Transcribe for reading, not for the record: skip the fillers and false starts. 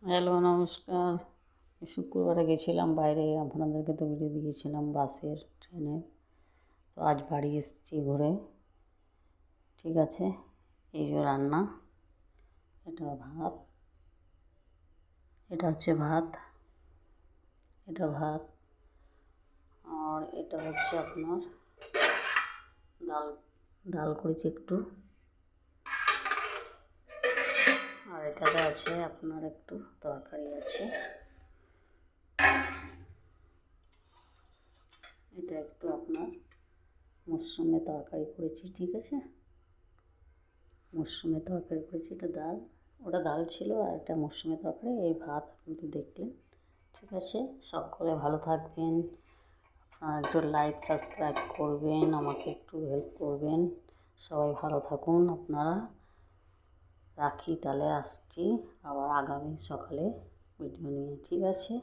Hello, নমস্কার। শুক্রবারে গেছিলাম বাইরে, আপনাদেরকে তো ভিডিও দিয়েছিলাম বাসের, ট্রেনে। তো আজ বাড়ি এসেছি ঘুরে। ঠিক আছে, এই যে রান্না, এটা ভাত, এটা হচ্ছে ভাত, এটা ভাত, আর এটা হচ্ছে আপনার ডাল। ডাল করেছি একটু, আর এটাতে আছে আপনার একটু তরকারি আছে। এটা একটু আপনার মশরুমের তরকারি করেছি। ঠিক আছে, মশরুমের তরকারি করেছি। এটা ডাল, ওটা ডাল ছিল, আর এটা মশরুমের তরকারি। এই ভাত আপনি তো দেখলেন। ঠিক আছে, সকলে ভালো থাকবেন। একটু লাইক সাবস্ক্রাইব করবেন, আমাকে একটু হেল্প করবেন। সবাই ভালো থাকুন আপনারা। রাখি তাহলে, আসছি আবার আগামী সকালে ভিডিও নিয়ে। ঠিক আছে।